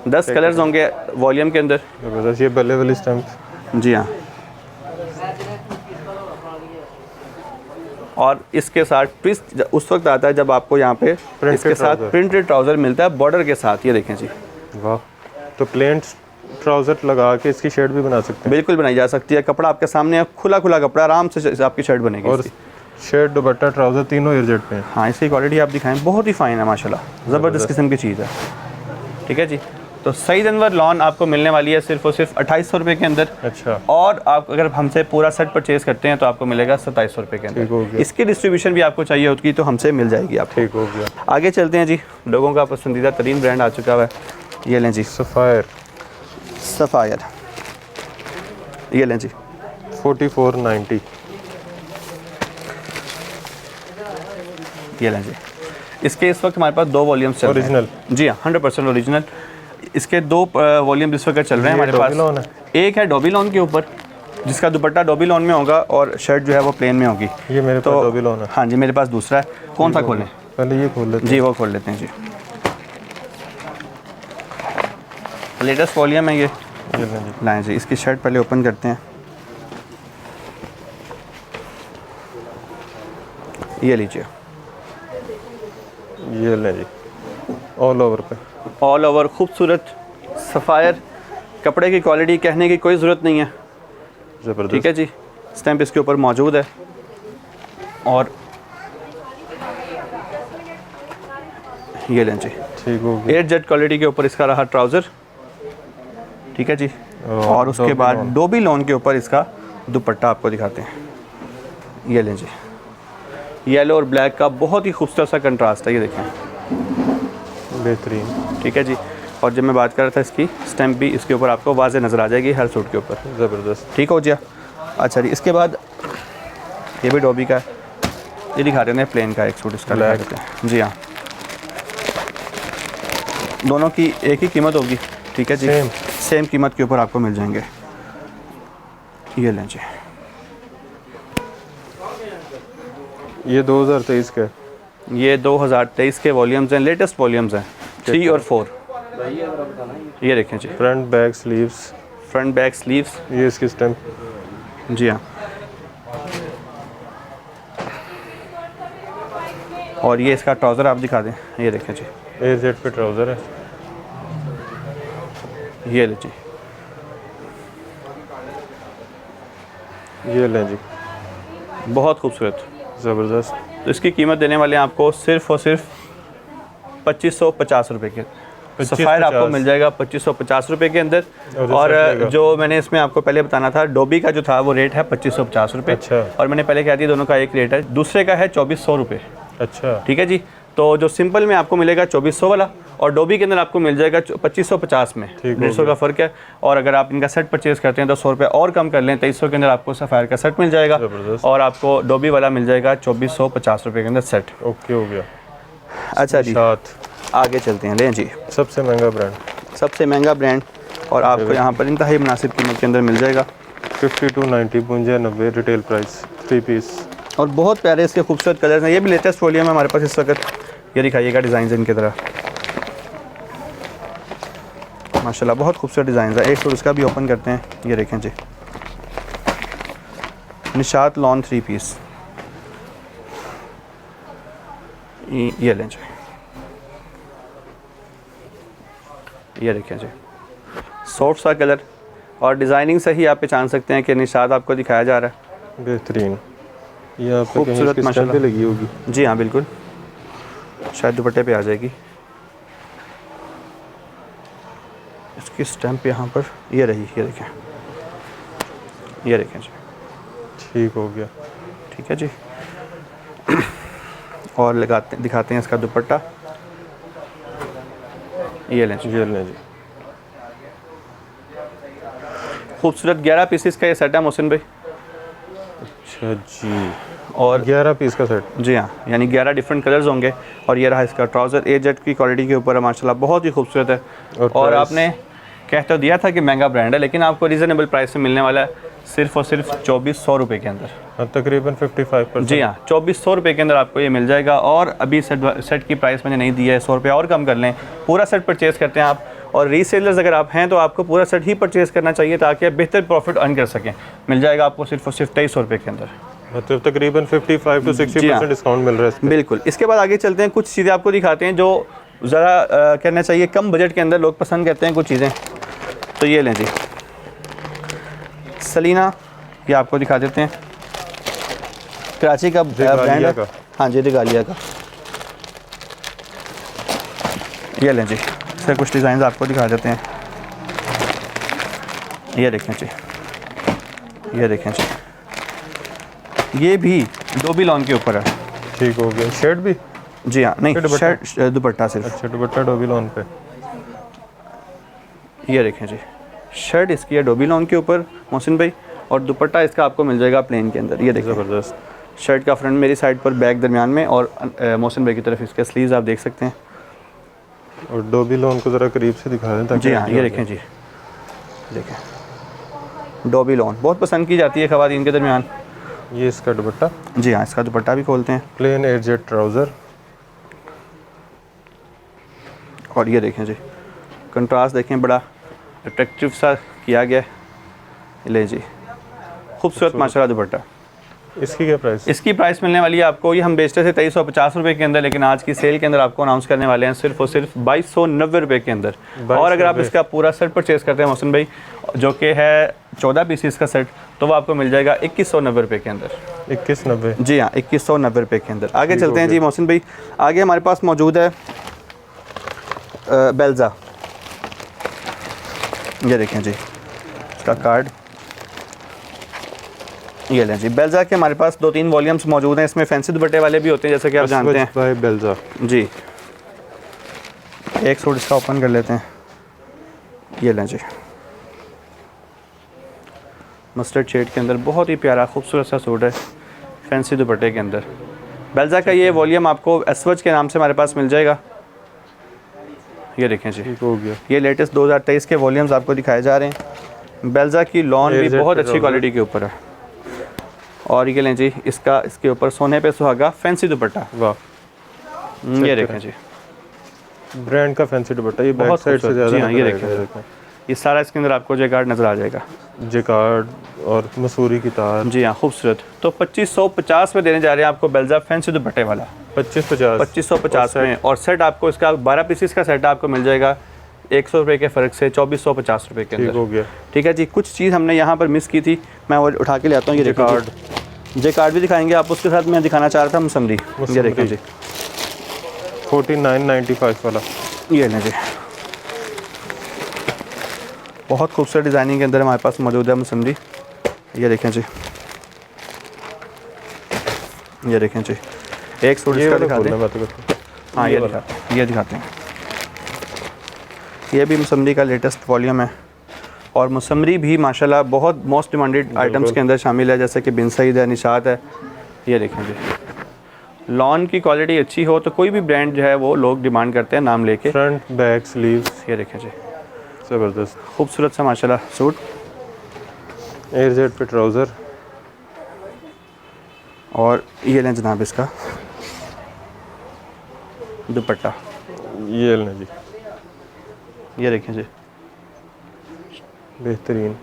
10 कलर्स होंगे वॉल्यूम के अंदर। जबरदस्त। ये बल्ले वाली स्टैम्प, जी हाँ। और इसके साथ ट्विस्ट उस वक्त आता है जब आपको यहाँ पे इसके साथ प्रिंटेड ट्राउज़र मिलता है बॉर्डर के साथ। ये देखें जी, वाह। तो प्लेन ट्राउज़र लगा के इसकी शर्ट भी बना सकते हैं? बिल्कुल बनाई जा सकती है। कपड़ा आपके सामने है, खुला कपड़ा, आराम से आपकी शर्ट बनेगी। और शर्ट, दुपट्टा, ट्राउज़र तीनों एयरजेट पे हैं। हाँ, इसकी क्वालिटी आप दिखाएं, बहुत ही फाइन है माशाल्लाह, ज़बरदस्त किस्म की चीज़ है, ठीक है जी। तो सईद अनवर लॉन आपको मिलने वाली है सिर्फ और सिर्फ 2800 रुपये के अंदर। अच्छा। और आप अगर हमसे पूरा सेट परचेज करते हैं तो आपको मिलेगा 2700 रुपये के अंदर। इसकी डिस्ट्रीब्यूशन भी आपको चाहिए होगी तो हमसे मिल जाएगी आपको। ठीक हो गया। आगे चलते हैं जी, लोगों का पसंदीदा तरीन ब्रांड आ चुका है, ये लें जी, सफ़ायर। ये लें जी, 4490। ये लें जी। इसके इस वक्त हमारे पास 2 वॉल्यूम्स चल रहे हैं। ओरिजिनल? जी हाँ, 100% ओरिजिनल। इसके 2 वॉल्यूम इस वक्त चल रहे हैं हमारे पास। एक है डोबी लॉन के ऊपर, जिसका दुपट्टा डोबी लॉन में होगा और शर्ट जो है वो प्लेन में होगी। ये मेरे पास डोबी लॉन है। हाँ जी, मेरे पास दूसरा है। कौन सा खोलें? पहले ये खोल लेते हैं। जी, वो खोल लेते हैं जी। लेटेस्ट वॉल्यूम है ये। लाएं जी, इसकी शर्ट पहले ओपन करते हैं। ये लीजिए, ये लें जी, ऑल ओवर पे, ऑल ओवर खूबसूरत सफ़ायर। कपड़े की क्वालिटी कहने की कोई ज़रूरत नहीं है, ज़बरदस्त, ठीक है जी। स्टैंप इसके ऊपर मौजूद है। और ये लें जी, ठीक हो गया। एयर जेट क्वालिटी के ऊपर इसका रहा ट्राउज़र, ठीक है जी। और उसके बाद डोबी लॉन के ऊपर इसका दुपट्टा आपको दिखाते हैं। ये लें जी, येलो और ब्लैक का बहुत ही खूबसूरत सा कंट्रास्ट है, ये देखें, बेहतरीन। ठीक है जी। और जब मैं बात कर रहा था इसकी स्टैम्प भी इसके ऊपर आपको वाज़े नज़र आ जाएगी हर सूट के ऊपर, ज़बरदस्त। ठीक हो गया। अच्छा जी, इसके बाद ये भी डॉबी का है, ये दिखा देते हैं प्लेन का एक सूट इसका दिखा देते हैं जी। हाँ, दोनों की एक ही कीमत होगी, ठीक है जी, सेम कीमत के ऊपर आपको मिल जाएंगे। ये लें जी, ये 2023 के, ये 2023 के वॉल्यूम्स हैं, लेटेस्ट वॉल्यूम्स हैं, 3 और 4। ये देखें जी, front back sleeves, front back sleeves, ये इसकी स्टैम्प। जी हाँ। और ये इसका ट्राउज़र आप दिखा दें, ये देखें जी, AZ पे ट्राउज़र है, ये ले जी, ये लें जी, बहुत खूबसूरत। ज़बरदस्त। तो इसकी कीमत देने वाले हैं आपको सिर्फ़ और सिर्फ 2550 रुपये के। सफ़ायर आपको मिल जाएगा 2550 रुपये के अंदर। और जो मैंने इसमें आपको पहले बताना था, डोबी का जो था वो रेट है 2550 रुपये। अच्छा। और मैंने पहले कहा दिया दोनों का एक रेट है, दूसरे का है 2400 रुपये। अच्छा, ठीक है जी। तो जो सिंपल में आपको मिलेगा 2400 वाला, और डोबी के अंदर आपको मिल जाएगा 2550 में, 150 का फ़र्क है। और अगर आप इनका सेट परचेज़ करते हैं तो 100 रुपये और कम कर लें, 2300 के अंदर आपको सफ़ायर का सेट मिल जाएगा, और आपको डोबी वाला मिल जाएगा 2450 रुपये के अंदर सेट। ओके हो गया। अच्छा जी, आगे चलते हैं। लें जी, सबसे महंगा ब्रांड, सबसे महंगा ब्रांड, और आपको यहाँ पर इंतहाई मुनासिब कीमत के अंदर मिल जाएगा। 5290 92 रिटेल प्राइस, 3 पीस। और बहुत प्यारे इसके खूबसूरत कलर्स हैं। ये भी लेटेस्ट वॉल्यूम है हमारे पास इस वक्त। ये दिखाइएगा डिज़ाइन इनकी तरह, माशाल्लाह बहुत खूबसूरत डिज़ाइन है। एक सूट इसका भी ओपन करते हैं, ये देखें जी, निशात लॉन 3 पीस, ये लें जी, ये देखें जी, सॉफ्ट सा कलर, और डिज़ाइनिंग से ही आप पहचान सकते हैं कि निशात आपको दिखाया जा रहा है। बेहतरीन। ये आप खूबसूरत माशाल्लाह लगी होगी। जी हाँ बिल्कुल, शायद दुपट्टे पे आ जाएगी इसकी स्टैम्प यहाँ पर, ये रही, ये देखें, ये देखें जी, ठीक हो गया। ठीक है जी। और लगाते दिखाते हैं इसका दुपट्टा, ये लें जी, ये लें जी, खूबसूरत 11 पीसेस का ये सेट है मोहसिन भाई। अच्छा जी, और 11 पीस का सेट। जी हाँ, यानी 11 डिफरेंट कलर्स होंगे। और ये रहा इसका ट्राउज़र, AZ की क्वालिटी के ऊपर है माशाल्लाह, बहुत ही खूबसूरत है। और आपने कह तो दिया था कि महंगा ब्रांड है, लेकिन आपको रीज़नेबल प्राइस में मिलने वाला है सिर्फ़ और सिर्फ 2400 रुपये के अंदर। हाँ, तकरीबन 55%। जी हाँ, 2400 रुपये के अंदर आपको ये मिल जाएगा। और अभी सेट की प्राइस मैंने नहीं दी है, 100 रुपये और कम कर लें। पूरा सेट परचेज़ करते हैं आप, और रीसेलर्स अगर आप हैं तो आपको पूरा सेट ही परचेज़ करना चाहिए ताकि आप बेहतर प्रॉफिट अर्न कर सकें। मिल जाएगा आपको सिर्फ और सिर्फ 2300 रुपये के अंदर, मतलब तकरीबन 55 to 60% डिस्काउंट मिल रहा है। बिल्कुल। इसके बाद आगे चलते हैं, कुछ चीज़ें आपको दिखाते हैं जो ज़रा कहना चाहिए कम बजट के अंदर लोग पसंद करते हैं कुछ चीज़ें। तो ये लें जी, सलीना, ये आपको दिखा देते हैं, कराची का ब्रांड है। हाँ जी, रिगालिया का। ये लें जी, इससे कुछ डिज़ाइन आपको दिखा देते हैं, ये देखें जी, ये देखें जी, ये भी डोबी लॉन के ऊपर है। ठीक हो गया। शर्ट भी? जी हाँ, नहीं शर्ट, दुपट्टा सिर्फ। अच्छा, दुपट्टा डोबी लॉन पे। ये देखें जी, शर्ट इसकी है डोबी लॉन के ऊपर मोहसिन भाई, और दुपट्टा इसका आपको मिल जाएगा प्लेन के अंदर। ये देखें, ज़बरदस्त। शर्ट का फ्रंट मेरी साइड पर, बैक दरमियान में, और मोहसिन भाई की तरफ इसके स्लीव्स आप देख सकते हैं। और डोबी लॉन को ज़रा करीब से दिखा दें ताकि। जी हाँ, ये देखें जी, देखें डोबी लॉन बहुत पसंद की जाती है ख़वातीन के दरमियान। ये इसका दुपट्टा। जी हाँ, इसका दुपट्टा भी खोलते हैं। प्लेन AZ ट्राउज़र, और ये देखें जी, कंट्रास्ट देखें, बड़ा अट्रैक्टिव सा किया गया है। ले जी, खूबसूरत माशाल्लाह दुपट्टा। इसकी क्या प्राइस? इसकी प्राइस मिलने वाली है आपको, ये हम बेचते थे 2350 रुपये के अंदर, लेकिन आज की सेल के अंदर आपको अनाउंस करने वाले हैं सिर्फ और सिर्फ 2290 रुपये के अंदर। और अगर आप इसका पूरा सेट परचेज़ करते हैं मोहसिन भाई, जो कि है 14 पीसीस का सेट, तो वो आपको मिल जाएगा 2190 रुपये के अंदर। 2190? जी हाँ, 2190 रुपये के अंदर। आगे चलते हैं जी मोहसिन भाई, आगे हमारे पास मौजूद है बेल्ज़ा। ये देखें जी, इसका कार्ड, ये लें जी, बेल्जा के हमारे पास 2-3 वॉल्यूम्स मौजूद हैं। इसमें फैंसी दुपट्टे वाले भी होते हैं जैसे कि आप जानते हैं। बाय बेल्जा जी, एक सूट इसका ओपन कर लेते हैं। ये लें जी, मस्टर्ड शेड के अंदर बहुत ही प्यारा खूबसूरत सा सूट है फैंसी दुपट्टे के अंदर। बेल्जा का ये वॉल्यूम आपको एसवज के नाम से हमारे पास मिल जाएगा। ये देखें जी, ठीक हो गया। ये लेटेस्ट 2023 के वॉल्यूम्स आपको दिखाए जा रहे हैं। बेल्जा की लॉन भी बहुत अच्छी क्वालिटी के ऊपर है। और ये लें जी, इसके ऊपर सोने पे सुहागा फैंसी दुपट्टा। वाह, ये देखें जी, ब्रांड का फैंसी दुपट्टा, ये बैक बहुत साइड से ज़्यादा। जी हाँ, ये देखें, ये सारा इसके अंदर आपको जेकार्ड नज़र आ जाएगा। जेकार्ड और मसूरी की तार। जी हाँ, खूबसूरत। तो 2550 में देने जा रहे हैं आपको बेल्जा फैंसी दुपट्टे वाला। 2550 में। और सेट आपको इसका 12 पीसेस का सेट आपको मिल जाएगा 100 रुपये के फ़र्क से 2450 रुपये के अंदर। ठीक हो गया। ठीक है जी, कुछ चीज़ हमने यहाँ पर मिस की थी, मैं वो उठा के ले आता हूँ। ये जेकार्ड भी दिखाएंगे आप, उसके साथ मैं दिखाना चाह रहा था मसमरी। ये देखें जी, 4995 वाला। ये लें जी, बहुत खूबसूरत डिज़ाइनिंग के अंदर हमारे पास मौजूद है मसमरी। ये देखें जी, ये देखें जी, एक सूट इसका दिखाते हैं। हाँ, ये दिखाते हैं। ये भी मसमरी का लेटेस्ट वॉल्यूम है। और मसमरी भी माशाल्लाह बहुत मोस्ट डिमांडेड आइटम्स के अंदर शामिल है, जैसे कि बिन सईद है, निशात है। ये देखें जी, लॉन की क्वालिटी अच्छी हो तो कोई भी ब्रांड जो है वो लोग डिमांड करते हैं नाम लेके। Front back sleeves. ये देखें जी, ज़बरदस्त खूबसूरत सा माशाल्लाह सूट। एयर जेट पे ट्राउज़र। और ये लें जनाब इसका दुपट्टा। ये लें जी, ये देखें जी, बेहतरीन।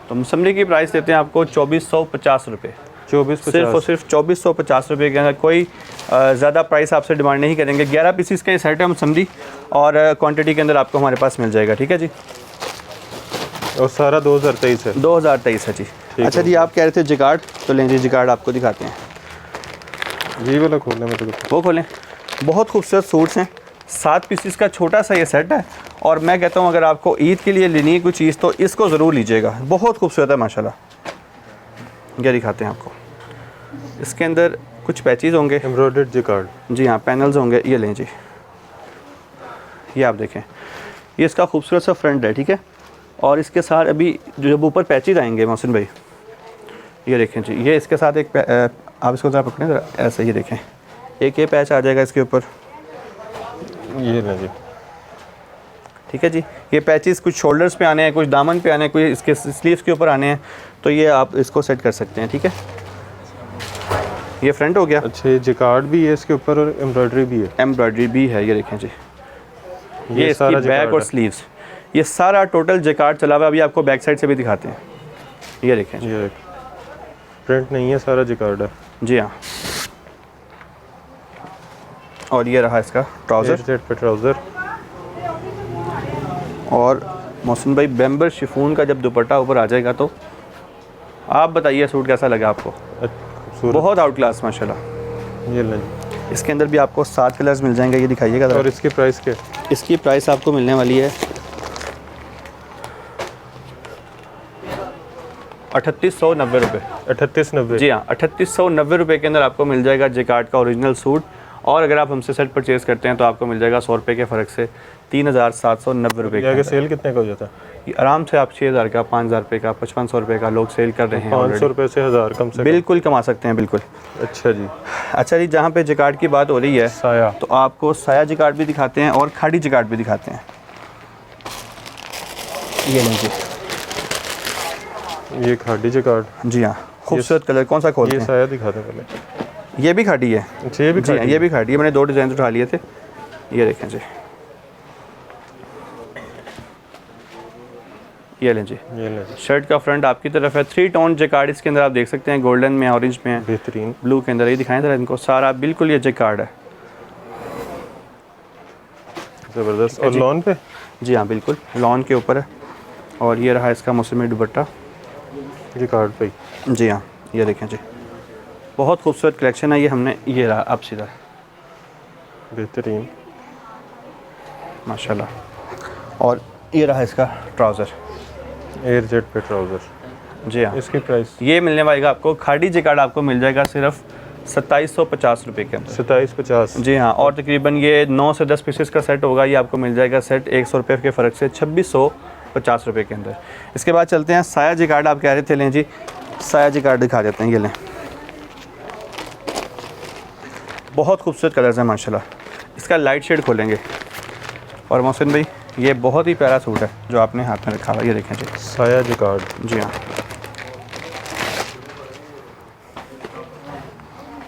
तो मसमरी की प्राइस देते हैं आपको 2450 रुपये। 2450 सिर्फ और सिर्फ 2450 रुपये के अंदर। कोई ज़्यादा प्राइस आपसे डिमांड नहीं करेंगे। 11 पीसीस का ये सेट है मसमरी, और क्वांटिटी के अंदर आपको हमारे पास मिल जाएगा। ठीक है जी, और सारा 2023 है। 2023 है जी। अच्छा जी, आप कह रहे थे जिकार्ड, तो लें जी जिकार्ड आपको दिखाते हैं। ये वाला खोलने में तो वो खोलें। बहुत खूबसूरत सूट्स हैं, 7 पीसीस का छोटा सा ये सेट है। और मैं कहता हूँ अगर आपको ईद के लिए लेनी है कोई चीज़ तो इसको ज़रूर लीजिएगा, बहुत खूबसूरत है माशाल्लाह। ये दिखाते हैं आपको, इसके अंदर कुछ पैचेस होंगे, एम्ब्रॉयडर्ड जिकार्ड। जी हाँ, पैनल्स होंगे। ये लें जी, ये आप देखें, ये इसका खूबसूरत सा फ्रंट है। ठीक है, और इसके साथ अभी जब ऊपर पैचेस आएंगे मोहसिन भाई, ये देखें जी, ये इसके साथ एक आप इसको ज़रा पकड़ें ज़रा ऐसे, ये देखें, एक ये पैच आ जाएगा इसके ऊपर। ये लें जी, ठीक है जी, ये पैचेस कुछ शोल्डर्स पे आने हैं, कुछ दामन पे आने हैं, कुछ इसके स्लीव्स के ऊपर आने हैं, तो ये आप इसको सेट कर सकते हैं। ठीक है, ये फ्रंट हो गया। अच्छा, ये जिकार्ड भी है इसके ऊपर और एम्ब्रॉयडरी भी है। एम्ब्रॉयडरी भी है, ये देखें जी, ये सारा इसकी बैक और स्लीव्स, ये सारा टोटल जिकार्ड चला हुआ है। अभी आपको बैक साइड से भी दिखाते हैं। ये देखें जी, ये प्रिंट नहीं है, सारा जिकार्ड है। जी हाँ। और ये रहा इसका ट्राउज़र। जेट पे ट्राउज़र। और मोहसिन भाई, बेम्बर शिफॉन का जब दुपट्टा ऊपर आ जाएगा तो आप बताइए सूट कैसा लगा आपको। खूबसूरत, बहुत आउट क्लास माशाल्लाह। ये लें जी। इसके अंदर भी आपको 7 कलर्स मिल जाएंगे। ये दिखाइएगा और इसकी प्राइस क्या? इसकी प्राइस आपको मिलने वाली है 3890 रुपये। 3890। जी हाँ, 3890 रुपये के अंदर आपको मिल जाएगा जिकार्ड का ओरिजिनल सूट। और अगर आप हमसे सेट परचेज़ करते हैं तो आपको मिल जाएगा 100 रुपये के फ़र्क से 3790 रुपये का। सेल कितने का हो जाता है? ये आराम से आप 6000 का, 5000 रुपये का, 5500 रुपये का लोग सेल कर रहे हैं। 500 रुपये से 1000 कम से बिल्कुल कमा सकते हैं, बिल्कुल। अच्छा जी। अच्छा जी, जहाँ पे जिकार्ड की बात हो रही है, साया, तो आपको साया जिकार्ड भी दिखाते हैं और खाड़ी जिकार्ड भी दिखाते हैं। ये लीजिए, ये खाड़ी जिकार्ड। जी हाँ, खूबसूरत कलर। कौन सा खोलते ये हैं? साया दिखाते हैं पहले। ये भी खाड़ी है। अच्छा, ये भी जी हाँ, खाड़ी ये भी खाड़ी है। मैंने 2 डिज़ाइन उठा लिए थे। ये देखें जी, ये लें जी, ये लें। शर्ट का फ्रंट आपकी तरफ है। 3 टोन जिकार्ड इसके अंदर आप देख सकते हैं, गोल्डन में, ऑरेंज में, बेहतरीन, ब्लू के अंदर। ये दिखाएं जरा इनको, सारा बिल्कुल ये जिकार्ड है। ज़बरदस्त। और लॉन पे? जी हाँ, बिल्कुल लॉन के ऊपर है। और ये रहा इसका मौसमी दुपट्टा जिकार्ड पे। जी हाँ, ये देखें जी, बहुत खूबसूरत कलेक्शन है ये। हमने ये रहा अब सीधा, बेहतरीन माशाल्लाह। और ये रहा इसका ट्राउज़र। एयर जेट पे ट्राउज़र। जी हाँ, इसकी प्राइस ये मिलने वालेगा आपको खाड़ी जिकार्ड आपको मिल जाएगा सिर्फ 2750 रुपये के अंदर। 2750। जी हाँ, और तकरीबन ये 9 से 10 पीसेस का सेट होगा, ये आपको मिल जाएगा सेट 100 रुपये के फ़र्क से 2650 रुपये के अंदर। इसके बाद चलते हैं साया जिकार्ड, आप कह रहे थे लें जी, साया जिकार्ड दिखा देते हैं, ये लें। बहुत खूबसूरत कलर्स हैं माशाल्लाह। इसका लाइट शेड खोलेंगे और मोहसिन भाई ये बहुत ही प्यारा सूट है जो आपने हाथ में रखा हुआ, ये देखें जी, साया जिकार्ड। जी हाँ,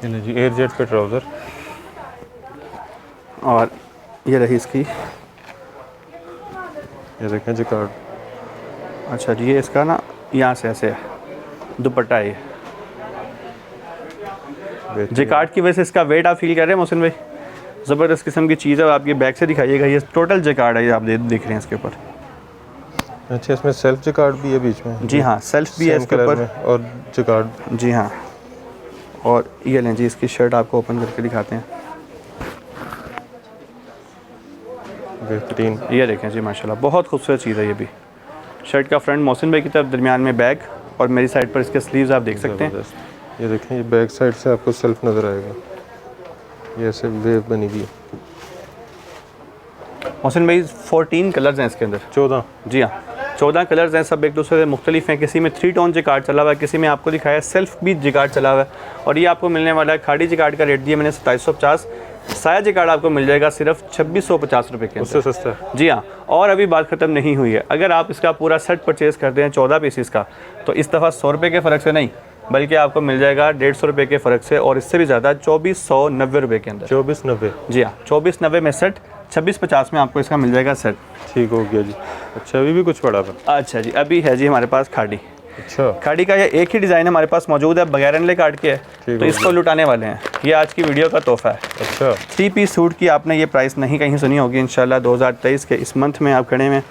जी एयर जेट पे ट्राउज़र, और ये रही इसकी, ये देखें जिकार्ड। अच्छा जी, ये इसका ना यहाँ से ऐसे है, दुपट्टा है ये। जिकार्ड की वजह से इसका वेट आप फील कर रहे हैं मोहसिन भाई, ज़बरदस्त किस्म की चीज़ है। आप ये बैक से दिखाइएगा, ये टोटल जिकार्ड है, ये आप देख रहे हैं इसके ऊपर। अच्छा, इसमें सेल्फ जिकार्ड भी है बीच में? जी हाँ, सेल्फ भी है सेम इसके कलर ऊपर में और जिकार्ड। जी हाँ, और ये लें जी, इसकी शर्ट आपको ओपन करके दिखाते हैं। बेहतरीन, ये देखें जी माशाल्लाह, बहुत खूबसूरत चीज़ है ये भी। शर्ट का फ्रंट मोहसिन भाई की तरफ, दरमियान में बैग, और मेरी साइड पर इसके स्लीव्स आप देख सकते हैं। ये देखें, ये बैक साइड से आपको सेल्फ नज़र आएगा, ये ऐसे वेव बनी हुई है। मोहसिन भाई 14 कलर्स हैं इसके अंदर। 14? जी हाँ, 14 कलर्स हैं, सब एक दूसरे से मुख्तलिफ हैं। किसी में 3 टोन जिकार्ड चला हुआ है, किसी में आपको दिखाया सेल्फ भी जिकार्ड चला हुआ है, और ये आपको मिलने वाला है। खाड़ी जिकार्ड का रेट दिया मैंने 2750, साया जिकार्ड आपको मिल जाएगा सिर्फ 2650 रुपये के अंदर। उससे सस्ता है? जी हाँ, और अभी बात ख़त्म नहीं हुई है। अगर आप इसका पूरा सेट परचेज़ करते हैं 14 पीसीस का, तो इस दफ़ा 100 रुपये के फ़र्क से नहीं, बल्कि आपको मिल जाएगा 150 रुपये के फ़र्क से, और इससे भी ज़्यादा 2490 रुपये के अंदर। 2490? जी हाँ, 2490 में सेट, 2650 में आपको इसका मिल जाएगा सेट। ठीक हो गया जी। अच्छा, अभी भी कुछ पड़ा था? अच्छा जी, अभी है जी हमारे पास खाड़ी। अच्छा, खाड़ी का ये एक ही डिज़ाइन हमारे पास मौजूद है, बगैर अनले काट के है, तो इसको लुटाने वाले हैं। ये आज की वीडियो का तोहफा है। अच्छा, 3 पीस सूट की आपने ये प्राइस नहीं कहीं सुनी होगी इंशाल्लाह। 2023 के इस मंथ में आप खड़े में,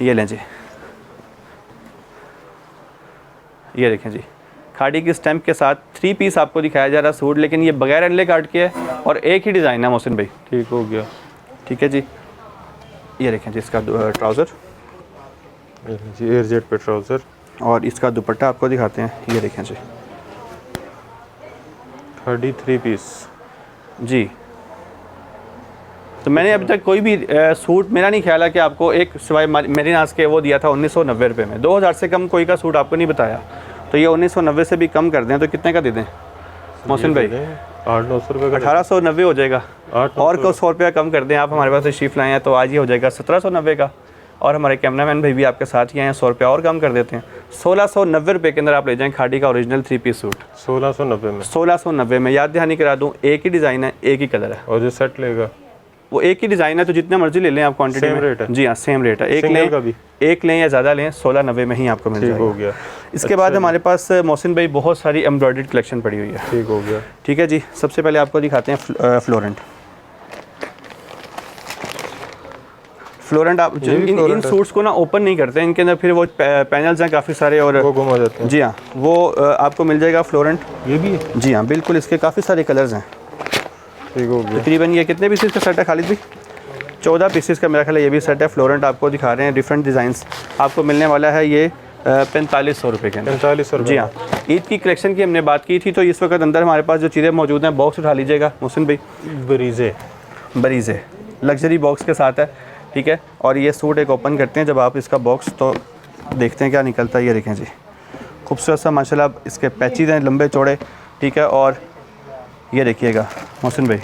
ये लें जी, ये देखें जी, खाड़ी की स्टैम्प के साथ 3 पीस आपको दिखाया जा रहा सूट, लेकिन ये बगैर अनले काट के है और एक ही डिज़ाइन है मोहसिन भाई। ठीक हो गया। ठीक है जी, ये देखें जी, इसका ट्राउज़र, जी एयर जेट पे ट्राउज़र, और इसका दुपट्टा आपको दिखाते हैं, ये देखें जी, खाड़ी 3 पीस। जी। तो मैंने अभी तक कोई भी सूट, मेरा नहीं ख्याल है कि आपको एक सिवाय मेरे नाज के वो दिया था 1990 रुपये में। 2000 से कम कोई का सूट आपको नहीं बताया, तो ये 1990 से भी कम कर दें तो कितने का दे दें मोहसिन भाई? 800-900 रुपये का। 1890 हो जाएगा, 800 और को 100 रुपया कम कर दें। आप हमारे पास तशरीफ़ लाए हैं तो आज ही हो जाएगा 1790 का, और हमारे कैमरामैन भाई भी आपके साथ ही आए हैं, 100 रुपया और कम कर देते हैं। 1690 रुपये के अंदर आप ले जाएँ खाड़ी का ओरिजिनल 3 पीस सूट। 1690 में? 1690 में। याद दहानी करा दूँ, एक ही डिज़ाइन है, एक ही कलर है, और जो सेट लेगा वो एक ही डिज़ाइन है, तो जितने मर्जी ले लें आप क्वांटिटी में। सेम रेट है? जी हाँ, सेम रेट है। सिंगल का भी? एक लें या ज़्यादा लें, 1690 में ही आपको मिल ठीक जाएगा। हो गया। इसके बाद हमारे पास मोहसिन भाई बहुत सारी एम्ब्रॉयडर्ड कलेक्शन पड़ी हुई है। ठीक हो गया। ठीक है जी, सबसे पहले आपको दिखाते हैं फ्लोरेंट। फ्लोरेंट आप इन सूट्स को ना ओपन नहीं करते, इनके अंदर फिर वो पैनल्स हैं काफ़ी सारे, और वो गुम हो जाते हैं। जी हाँ, वो आपको मिल जाएगा फ्लोरेंट। ये भी है? जी हाँ बिल्कुल, इसके काफ़ी सारे कलर्स हैं। ठीक हो गया। तकरीबन ये कितने पीसेस का सेट है खालिद भाई? 14 पीसेस का मेरा ख्याल है ये भी सेट है। फ्लोरेंट आपको दिखा रहे हैं, डिफरेंट डिज़ाइंस आपको मिलने वाला है ये 4500 रुपये के अंदर। 4500 रुपये? जी हाँ, ईद की कलेक्शन की हमने बात की थी, तो इस वक्त अंदर हमारे पास जो चीज़ें मौजूद हैं, बॉक्स उठा लीजिएगा मोहसिन भाई। बरीज़े लग्जरी बॉक्स के साथ है, ठीक है। और ये सूट एक ओपन करते हैं जब आप इसका बॉक्स, तो देखते हैं क्या निकलता है। ये देखें जी, खूबसूरत सा माशाल्लाह, इसके पैचेज हैं लंबे चौड़े, ठीक है। और ये देखिएगा मोहसिन भाई,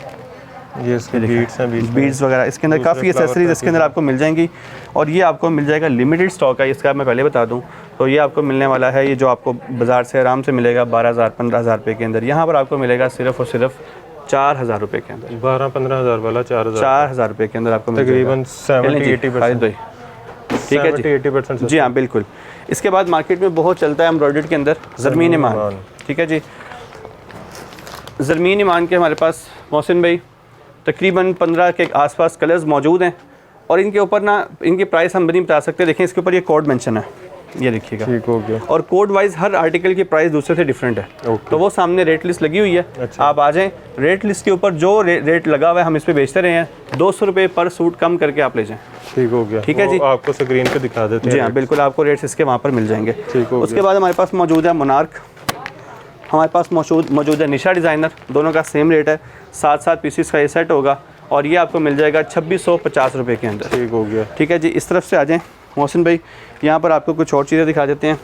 ये इसके बीड्स हैं, बीड्स वगैरह इसके अंदर, काफ़ी एसेसरीज इसके अंदर आपको मिल जाएंगी। और ये आपको मिल जाएगा, लिमिटेड स्टॉक है इसका, मैं पहले बता दूं। तो ये आपको मिलने वाला है, ये जो आपको बाज़ार से आराम से मिलेगा 12,000-15,000 रुपये के अंदर, यहाँ पर आपको मिलेगा सिर्फ और सिर्फ 4000 रुपये के अंदर। 12-15,000 वाला 4000 रुपये के अंदर आपको तकरीबन 70-80%। ठीक है जी, 80% जी हाँ बिल्कुल। इसके बाद मार्केट में बहुत चलता है एम्ब्रॉयडर्ड के अंदर ज़रमीन ईमान, ठीक है जी। ज़रमीन ईमान के हमारे पास मोहसिन भाई तकरीबन 15 के आसपास कलर्स मौजूद हैं, और इनके ऊपर ना, इनकी प्राइस हम नहीं बता सकते। देखें इसके ऊपर ये कोड मेंशन है, ये देखिएगा। ठीक हो गया। और कोड वाइज हर आर्टिकल की प्राइस दूसरे से डिफरेंट है। तो वो सामने रेट लिस्ट लगी हुई है। अच्छा। आप आ जाएं, रेट लिस्ट के ऊपर जो रेट लगा हुआ है हम इस पे बेचते रहे हैं, 200 रुपये पर सूट कम करके आप ले जाएं। ठीक हो गया। ठीक है जी, आपको स्क्रीन पे दिखा देते हैं। जी हाँ बिल्कुल, आपको रेट्स इसके वहाँ पर मिल जाएंगे। ठीक हो उसके बाद हमारे पास मौजूद है मोनार्क, हमारे पास मौजूद है निशा डिज़ाइनर, दोनों का सेम रेट है, 7 पीसीस का ये सेट होगा और ये आपको मिल जाएगा 2650 रुपये के अंदर। ठीक हो गया। ठीक है जी, इस तरफ से आ जाएं मोहसिन भाई, यहाँ पर आपको कुछ और चीज़ें दिखा देते हैं।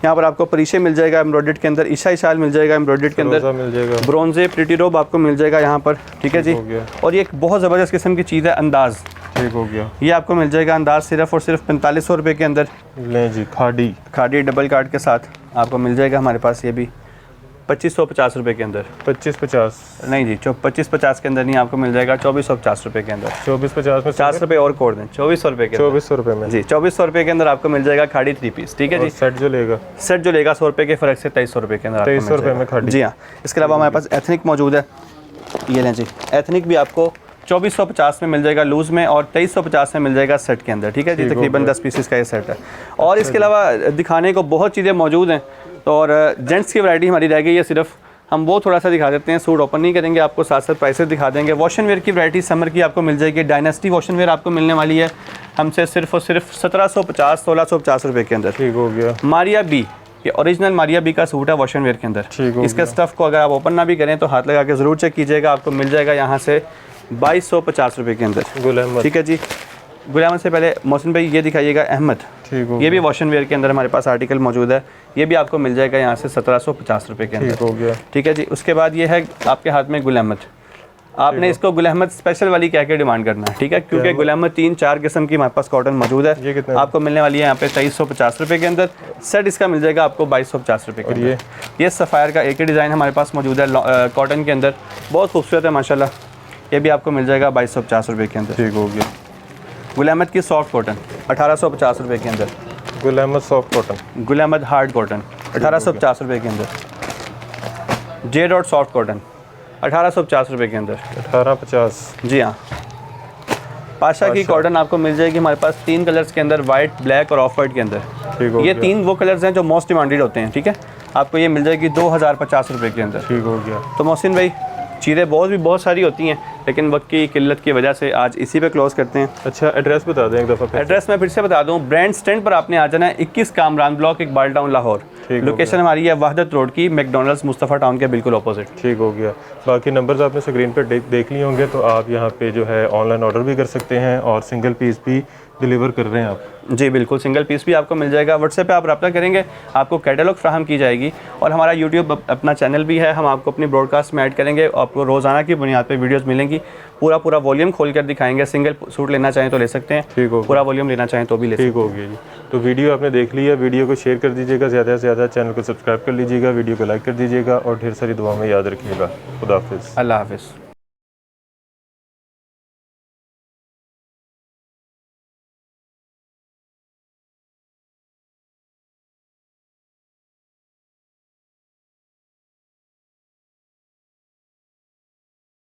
यहाँ पर आपको परीशे मिल जाएगा एम्ब्रॉयडर्ड के अंदर, ईशा शाल मिल जाएगा एम्ब्रॉयडर्ड के अंदर, मिल जाएगा ब्रोंजे प्रिटी रोब आपको मिल जाएगा यहाँ पर। ठीक है जी, और ये एक बहुत ज़बरदस्त किस्म की चीज़ है अंदाज़। ठीक हो गया। ये आपको मिल जाएगा अंदाज़ सिर्फ और सिर्फ 4500 रुपये के अंदर। लें जी, खाड़ी डबल कार्ड के साथ आपको मिल जाएगा हमारे पास, ये भी 2550 रुपये के अंदर। 2550 नहीं जी, 2550 के अंदर नहीं, आपको मिल जाएगा 2450 रुपये के अंदर। 2450 में 50 रुपये और कोड दें, 2400 रुपये के 2400 रुपये में जी, 2400 रुपये के अंदर आपको मिल जाएगा खाड़ी 3 पीस। ठीक है जी, सेट जो लेगा 100 रुपये के फ़र्क से 2300 रुपये के अंदर 2300 रुपये में खाड़ी। जी हाँ। इसके अलावा हमारे पास एथनिक मौजूद है, ये लें जी, एथनिक भी आपको 2450 में मिल जाएगा लूज़ में और 2350 में मिल जाएगा सेट के अंदर। ठीक है जी, तकरीबन 10 पीसेस का ये सेट है। और इसके अलावा दिखाने को बहुत चीज़ें मौजूद हैं। तो और जेंट्स की वैरायटी हमारी रह गई है, सिर्फ हम वो थोड़ा सा दिखा देते हैं, सूट ओपन नहीं करेंगे, आपको साथ साथ प्राइसेस दिखा देंगे। वॉशन वेयर की वैरायटी समर की आपको मिल जाएगी, डायनेस्टी वॉशन वेयर आपको मिलने वाली है हमसे सिर्फ और सिर्फ 1750-1650 रुपये के अंदर। ठीक हो गया। मारिया बी, ये ओरिजिनल मारिया बी का सूट है वॉशन वेयर के अंदर। इसके स्टफ़ को अगर आप ओपन ना भी करें तो हाथ लगा के ज़रूर चेक कीजिएगा, आपको मिल जाएगा यहाँ से 2250 रुपये के अंदर। गुल अहमद। ठीक है जी, गुल अहमद से पहले मोहसिन भाई ये दिखाइएगा अहमद, ये भी वॉशन वेयर के अंदर हमारे पास आर्टिकल मौजूद है, ये भी आपको मिल जाएगा यहाँ से 1750 रुपये के अंदर। ठीक हो गया। ठीक है जी, उसके बाद ये है आपके हाथ में गुल अहमद, आपने इसको गुल अहमद स्पेशल वाली कह के डिमांड करना है। ठीक है, क्योंकि गुल अहमद 3-4 किस्म की हमारे पास कॉटन मौजूद है, आपको मिलने वाली है यहाँ पे 2350 रुपये के अंदर। सेट इसका मिल जाएगा आपको 2250 रुपये के अंदर। ये सफ़ायर का एक ही डिज़ाइन हमारे पास मौजूद है कॉटन के अंदर, बहुत खूबसूरत है माशाल्लाह, ये भी आपको मिल जाएगा 2250 रुपये के अंदर। ठीक हो गया। गुल अहमद की सॉफ्ट कॉटन 1850 रुपये के अंदर। Gul Ahmed soft cotton, Gul Ahmed hard cotton 1850 रुपये के अंदर। जे डॉट सॉफ्ट कॉटन 1850 रुपये के अंदर। 1850 जी हाँ। पाशा की कॉटन आपको मिल जाएगी हमारे पास 3 कलर्स के अंदर, वाइट, ब्लैक और ऑफ वाइट के अंदर। ठीक हो ये गया। 3 वो कलर्स हैं जो मोस्ट डिमांडेड होते हैं। ठीक है, आपको ये मिल जाएगी 2050 रुपये के अंदर। ठीक हो गया। तो मोहसिन भाई चीज़ें बहुत सारी होती हैं, लेकिन वक्त की किल्लत की वजह से आज इसी पे क्लोज़ करते हैं। अच्छा, एड्रेस बता दें एक दफ़ा। एड्रेस मैं फिर से बता दूं, ब्रांड स्टैंड पर आपने आ जाना है, 21 Kamran block, Iqbal town, Lahore. Location हमारी है वहदत रोड की, मैकडॉनल्ड्स मुस्तफ़ा टाउन के बिल्कुल अपोजिट। ठीक हो गया। बाकी नंबर्स आपने स्क्रीन पर देख लिए होंगे, तो आप यहाँ पे जो है ऑनलाइन ऑर्डर भी कर सकते हैं और सिंगल पीस भी डिलीवर कर रहे हैं आप। जी बिल्कुल, सिंगल पीस भी आपको मिल जाएगा। व्हाट्सएप पे आप रब्ता करेंगे, आपको कैटलॉग फ्राहम की जाएगी और हमारा यूट्यूब अपना चैनल भी है, हम आपको अपनी ब्रॉडकास्ट में ऐड करेंगे, आपको रोज़ाना की बुनियाद पे वीडियोस मिलेंगी। पूरा वॉल्यूम खोल कर दिखाएंगे, सिंगल सूट लेना चाहें तो ले सकते हैं, ठीक हो, पूरा वॉल्यूम लेना चाहें तो भी ले सकते हैं। ठीक हो गया जी। तो वीडियो आपने देख लिया, वीडियो को शेयर कर दीजिएगा ज़्यादा से ज़्यादा, चैनल को सब्सक्राइब कर लीजिएगा, वीडियो को लाइक कर दीजिएगा और ढेर सारी दुआ में याद रखिएगा। खुदा हाफिज़। अल्लाह हाफिज़।